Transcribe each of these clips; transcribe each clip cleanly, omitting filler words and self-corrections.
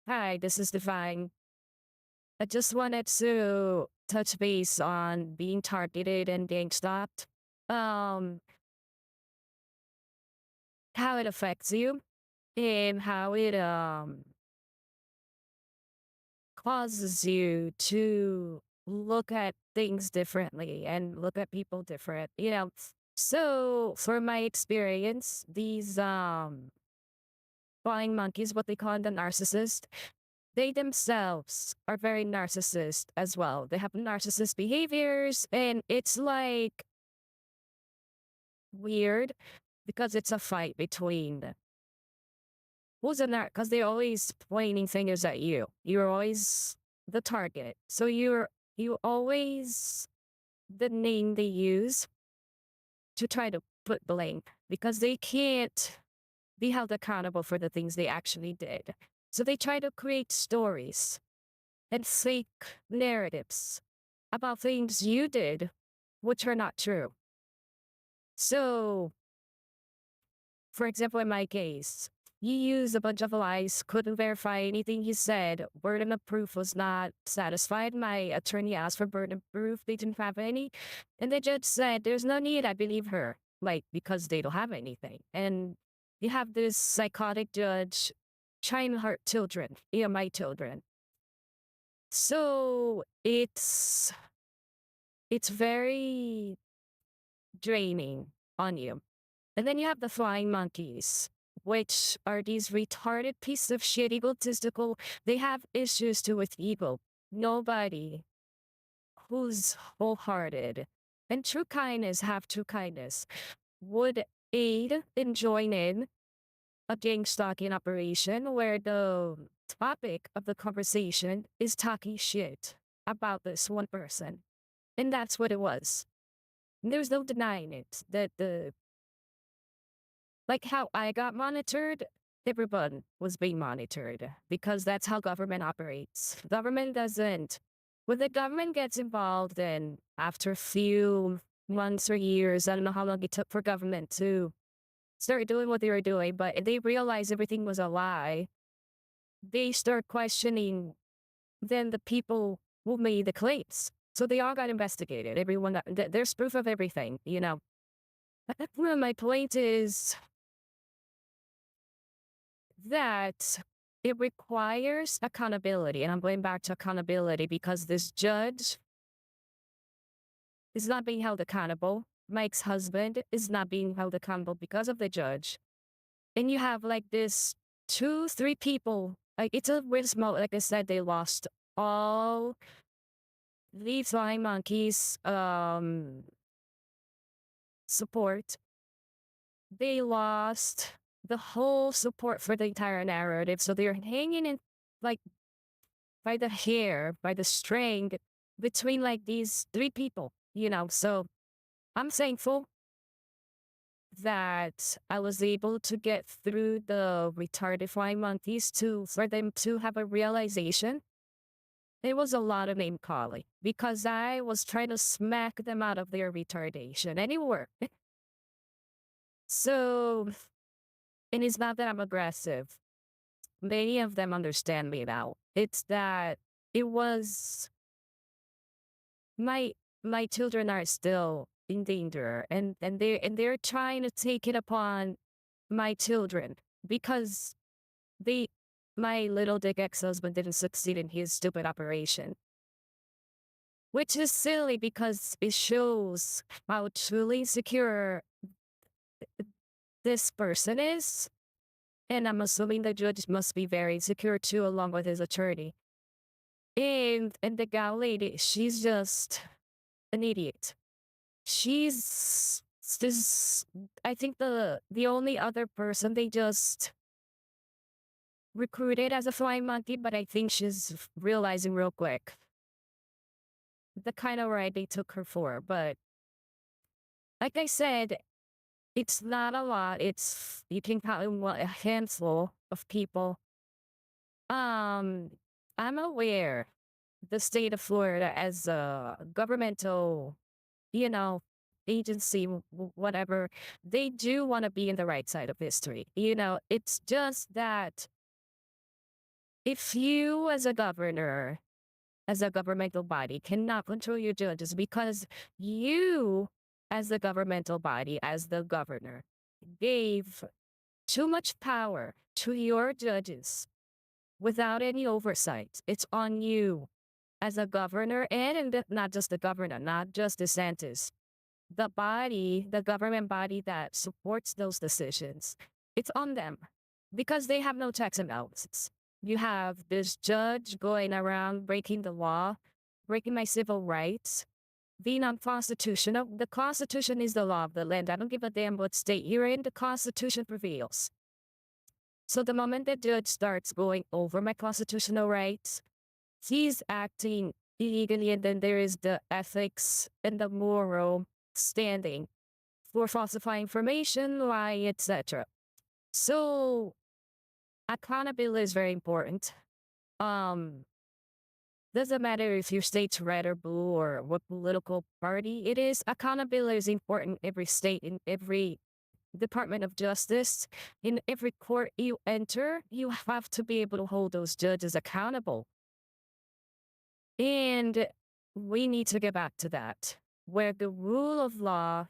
Hi, this is Divine. I just wanted to touch base on being targeted and being stopped. Um, how it affects you and how it causes you to look at things differently and look at people different. So for my experience, these flying monkeys, what they call the narcissist, they themselves are very narcissist as well. They have narcissist behaviors, and it's like weird because it's a fight between who's a narc, because they're always pointing fingers at you. You're always the target. So you always the name they use to try to put blame because they can't be held accountable for the things they actually did. So they try to create stories and fake narratives about things you did, which are not true. So, for example, in my case, you used a bunch of lies, couldn't verify anything he said, burden of proof was not satisfied. My attorney asked for burden of proof, they didn't have any. And the judge said, there's no need, I believe her, like, because they don't have anything. And you have this psychotic judge trying to hurt children, my children. So it's very draining on you. And then you have the flying monkeys, which are these retarded pieces of shit, egotistical. They have issues too with ego. Nobody who's wholehearted and true kindness, have true kindness, would aid in joining a gang stalking operation where the topic of the conversation is talking shit about this one person. And that's what it was. There's no denying it. That the like how I got monitored, everyone was being monitored because that's how government operates. Government doesn't. When the government gets involved, then after a few months or years, I don't know how long it took for government to start doing what they were doing, but they realized everything was a lie. They start questioning then the people who made the claims. So they all got investigated. Everyone, there's proof of everything. Well, my point is that it requires accountability. And I'm going back to accountability because this judge is not being held accountable. Mike's husband is not being held accountable because of the judge. And you have like this two, three people. Like it's a real small, like I said, they lost all the flying monkeys support. They lost the whole support for the entire narrative. So they're hanging in like by the hair, by the string between like these three people. So I'm thankful that I was able to get through the retarded flying monkeys for them to have a realization. It was a lot of name calling because I was trying to smack them out of their retardation and it worked. So, and it's not that I'm aggressive. Many of them understand me now. It's that it was my my children are still in danger and they're trying to take it upon my children because they my little dick ex-husband didn't succeed in his stupid operation, which is silly because it shows how truly secure this person is. And I'm assuming the judge must be very secure too, along with his attorney. And the gal lady, she's just an idiot. She's just, I think the only other person they just recruited as a flying monkey, but I think she's realizing real quick the kind of ride they took her for. But like I said, it's not a lot. It's you can count in a handful of people. Um, I'm aware the state of Florida as a governmental, you know, agency, whatever, they do want to be in the right side of history. It's just that If you, as a governor, as a governmental body, cannot control your judges because you, as the governmental body, as the governor, gave too much power to your judges without any oversight, it's on you as a governor and not just the governor, not just DeSantis, the body, the government body that supports those decisions, it's on them because they have no checks and balances. You have this judge going around breaking the law, breaking my civil rights, being unconstitutional. The Constitution is the law of the land. I don't give a damn what state you're in. The Constitution prevails. So the moment the judge starts going over my constitutional rights, he's acting illegally, and then there is the ethics and the moral standing for falsifying information, lie, etc. So accountability is very important. Um, doesn't matter if your state's red or blue or what political party it is. Accountability is important in every state, in every Department of Justice, in every court you enter. You have to be able to hold those judges accountable. And we need to get back to that, where the rule of law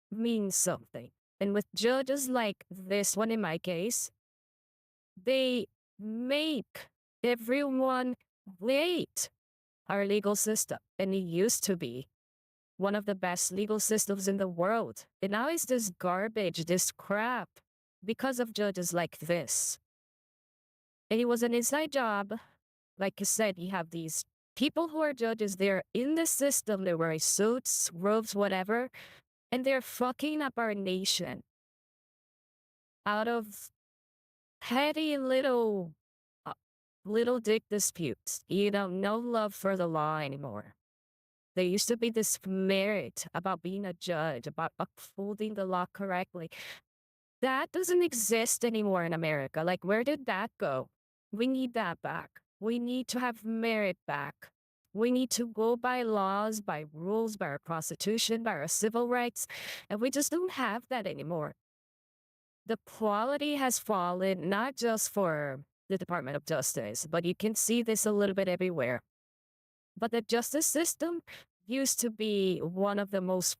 means something. And with judges like this one in my case, they make everyone wait our legal system. And it used to be one of the best legal systems in the world. And now it's this garbage, this crap, because of judges like this. And it was an inside job. Like I said, you have these people who are judges, they're in the system, they're wearing suits, robes, whatever, and they're fucking up our nation out of petty uh, little dick disputes. You know, no love for the law anymore. There used to be this merit about being a judge, about upholding the law correctly. That doesn't exist anymore in America. Like, where did that go? We need that back. We need to have merit back. We need to go by laws, by rules, by our constitution, by our civil rights. And we just don't have that anymore. The quality has fallen, not just for the Department of Justice, but you can see this a little bit everywhere. But the justice system used to be one of the most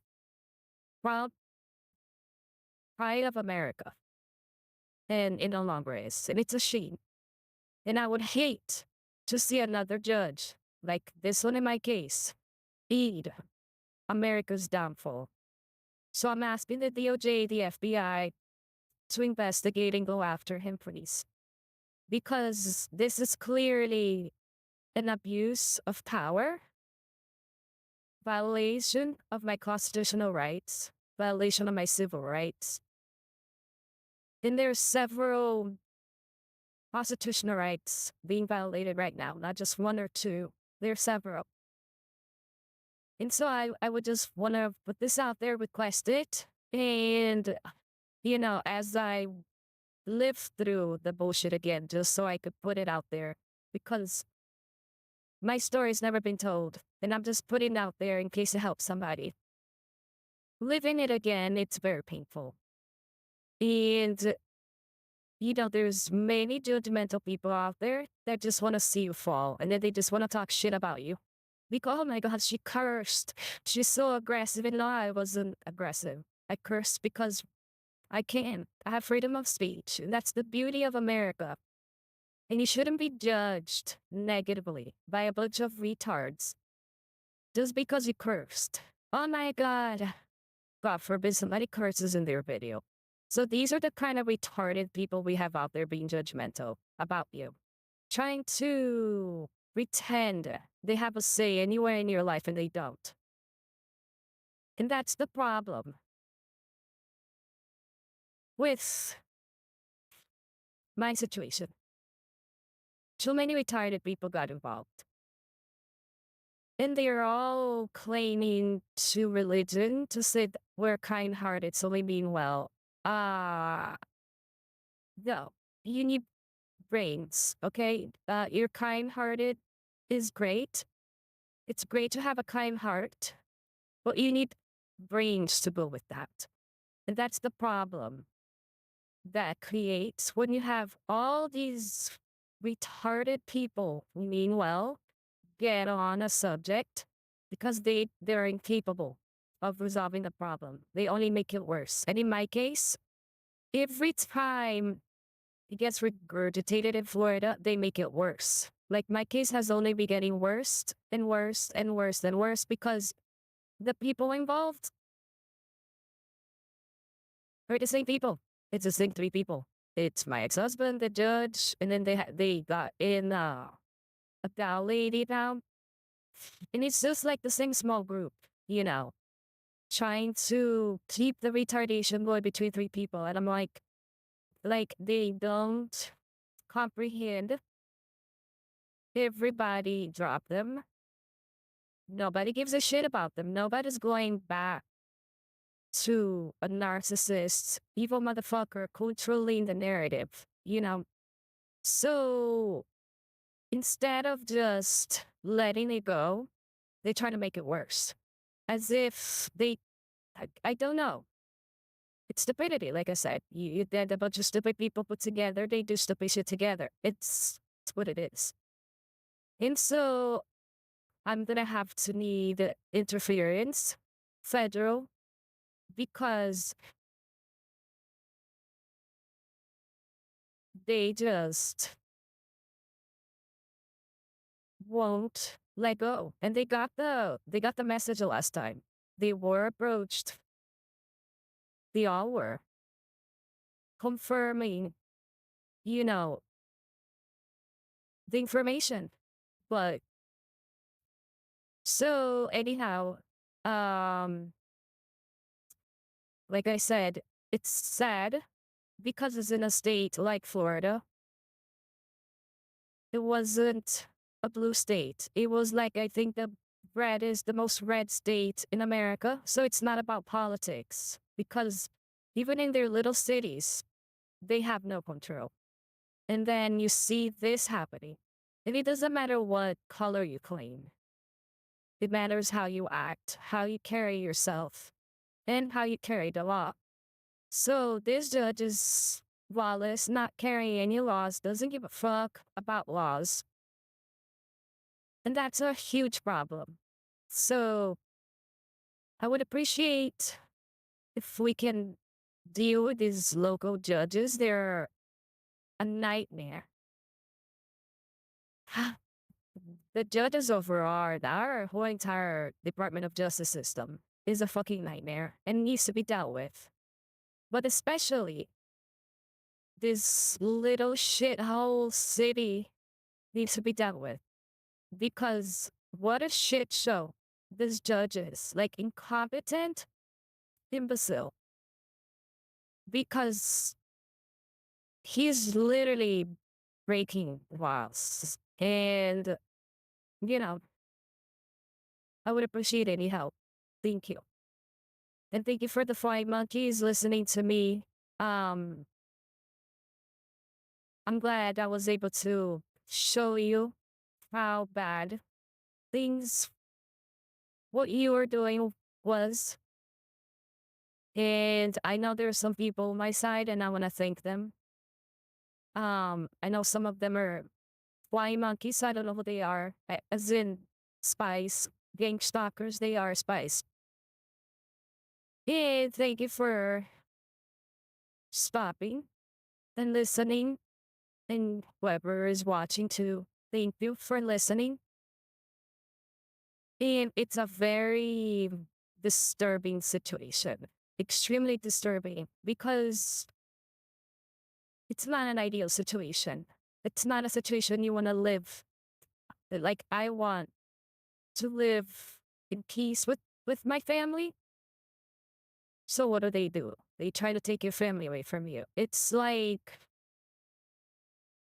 proud pride of America. And it no longer is. And it's a shame. And I would hate to see another judge, like this one in my case, aid America's downfall. So I'm asking the DOJ, the FBI, to investigate and go after him, please. Because this is clearly an abuse of power, violation of my constitutional rights, violation of my civil rights. And there's several constitutional rights being violated right now, not just one or two. There are several. And so I would just want to put this out there, request it. And, you know, as I live through the bullshit again, just so I could put it out there, because my story's never been told. And I'm just putting it out there in case it helps somebody. Living it again, it's very painful. And, you know, there's many judgmental people out there that just want to see you fall. And then they just want to talk shit about you. Because, oh my God, she cursed. She's so aggressive. And no, I wasn't aggressive. I cursed because I can. I have freedom of speech. And that's the beauty of America. And you shouldn't be judged negatively by a bunch of retards just because you cursed. Oh my God. God forbid somebody curses in their video. So these are the kind of retarded people we have out there being judgmental about you. Trying to pretend they have a say anywhere in your life and they don't. And that's the problem with my situation. Too many retarded people got involved. And they're all claiming to religion to say that we're kind-hearted, so we mean well. No, you need brains, okay? You're kind-hearted is great. It's great to have a kind heart, but you need brains to go with that. And that's the problem that creates when you have all these retarded people, meanwhile, get on a subject because they're incapable of resolving the problem. They only make it worse. And in my case, every time it gets regurgitated in Florida, they make it worse. Like my case has only been getting worse and worse and worse and worse because the people involved are the same people. It's the same three people. It's my ex-husband, the judge, and then they got in a gal lady down, and it's just like the same small group, you know, trying to keep the retardation going between three people, and I'm like they don't comprehend. Everybody drop them. Nobody gives a shit about them. Nobody's going back to a narcissist, evil motherfucker controlling the narrative, you know? So instead of just letting it go, they try to make it worse. As if I don't know. It's stupidity, like I said. You get a bunch of stupid people put together, they do stupid shit together. It's what it is. And so I'm gonna have to need interference, federal, because they just won't let go. And they got the message the last time. They were approached. They all were confirming, you know, the information. But so anyhow, um, like I said, it's sad because it's in a state like Florida. It wasn't a blue state. It was like, I think the red is the most red state in America. So it's not about politics because even in their little cities, they have no control. And then you see this happening. And it doesn't matter what color you claim. It matters how you act, how you carry yourself, and how you carry the law. So this judge is lawless, not carrying any laws, doesn't give a fuck about laws. And that's a huge problem. So I would appreciate if we can deal with these local judges. They're a nightmare. The judges overall, our whole entire Department of Justice system is a fucking nightmare and needs to be dealt with. But especially this little shithole city needs to be dealt with. Because what a shit show this judge is. Like incompetent, imbecile. Because he's literally breaking laws. And, you know, I would appreciate any help. Thank you. And thank you for the flying monkeys listening to me. Um, I'm glad I was able to show you how bad things, what you were doing was. And I know there are some people on my side, and I want to thank them. I know some of them are flying monkeys. I don't know who they are, as in spies, gang stalkers. They are spies. And thank you for stopping and listening. And whoever is watching too, thank you for listening. And it's a very disturbing situation, extremely disturbing, because it's not an ideal situation. It's not a situation you want to live. Like I want to live in peace with my family. So what do? They try to take your family away from you. It's like,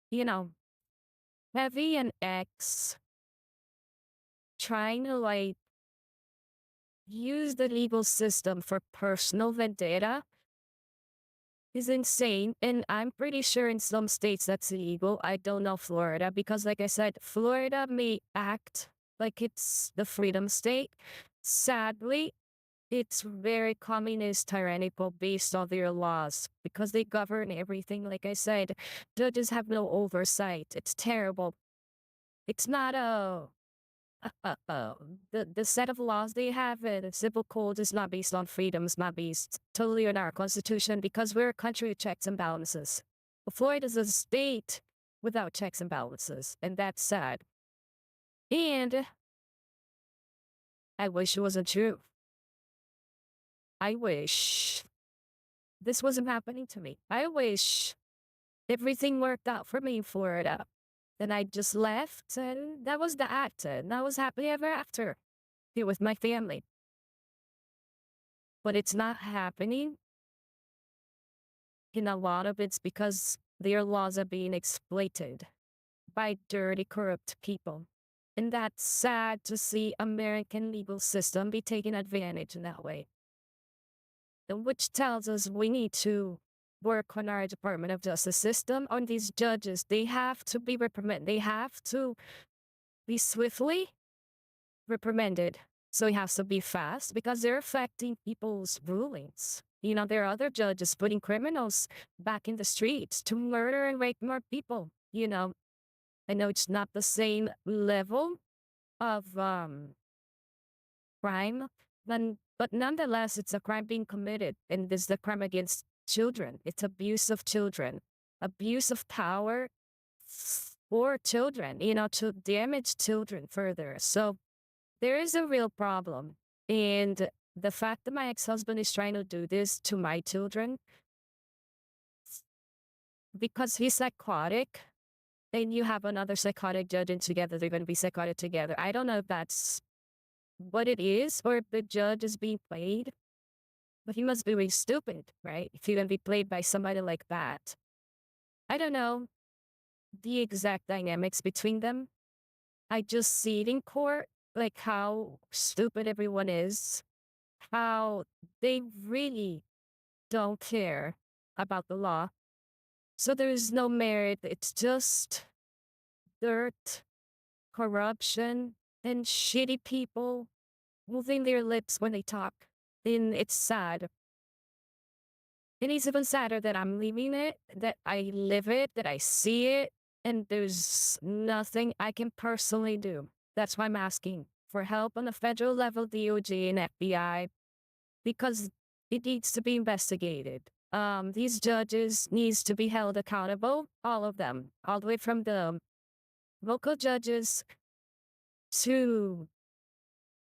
you know, Heavy and X trying to like use the legal system for personal vendetta is insane. And I'm pretty sure in some states that's illegal. I don't know Florida because, like I said, Florida may act like it's the freedom state. Sadly, It's very communist, tyrannical based on their laws because they govern everything. Like I said, judges have no oversight. It's terrible. It's not the set of laws they have, the civil code is not based on freedom, it's not based totally on our constitution because we're a country with checks and balances. Florida is a state without checks and balances, and that's sad. And I wish it wasn't true. I wish this wasn't happening to me. I wish everything worked out for me in Florida. Then I just left, and that was the act, and I was happily ever after here with my family. But it's not happening. In a lot of it's because their laws are being exploited by dirty, corrupt people. And that's sad to see American legal system be taken advantage in that way. Which tells us we need to work on our Department of Justice system, on these judges. They have to be reprimanded. They have to be swiftly reprimanded. So it has to be fast because they're affecting people's rulings. You know, there are other judges putting criminals back in the streets to murder and rape more people. You know, I know it's not the same level of crime, but nonetheless, it's a crime being committed, and this is the crime against children. It's abuse of children, abuse of power for children, you know, to damage children further. So there is a real problem. And the fact that my ex-husband is trying to do this to my children because he's psychotic, and you have another psychotic judge and together they're going to be psychotic together. I don't know if that's what it is or if the judge is being played, but he must be really stupid, right? If you're going to be played by somebody like that. I don't know the exact dynamics between them. I just see it in court, like how stupid everyone is, how they really don't care about the law. So there's no merit. It's just dirt, corruption, and shitty people moving their lips when they talk. And it's sad. And it's even sadder that I'm living it, that I live it, that I see it, and there's nothing I can personally do. That's why I'm asking for help on the federal level, DOJ and FBI, because it needs to be investigated. These judges needs to be held accountable, all of them, all the way from the local judges to,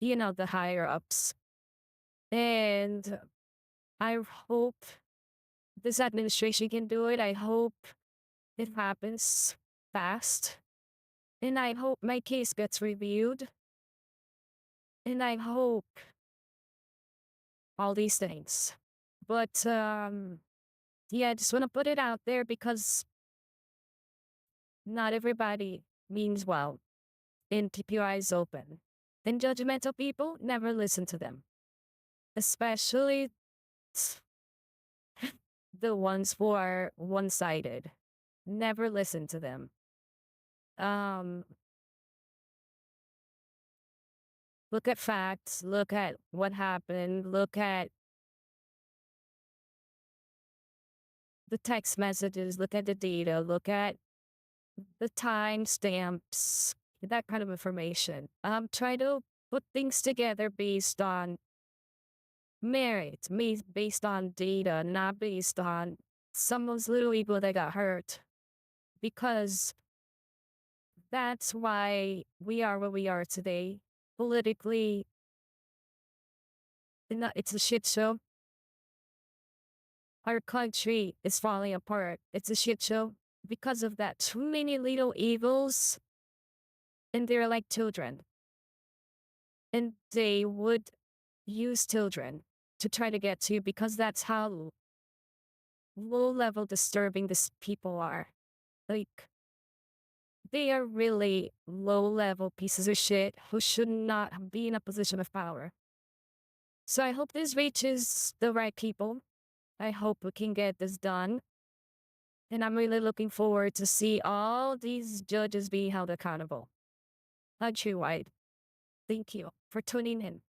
you know, the higher ups. And I hope this administration can do it. I hope it happens fast. And I hope my case gets reviewed. And I hope all these things. But yeah, I just want to put it out there because not everybody means well. And keep your eyes open. And judgmental people, never listen to them. Especially the ones who are one-sided. Never listen to them. Um, look at facts, look at what happened, look at the text messages, look at the data, look at the timestamps, that kind of information. Try to put things together based on merit, based on data, not based on someone's little ego that got hurt. Because that's why we are where we are today. Politically, it's a shit show. Our country is falling apart. It's a shit show because of that. Too many little evils, and they're like children. And they would use children to try to get to you because that's how low level disturbing these people are. Like, they are really low level pieces of shit who should not be in a position of power. So I hope this reaches the right people. I hope we can get this done. And I'm really looking forward to see all these judges being held accountable. Countrywide. Thank you for tuning in.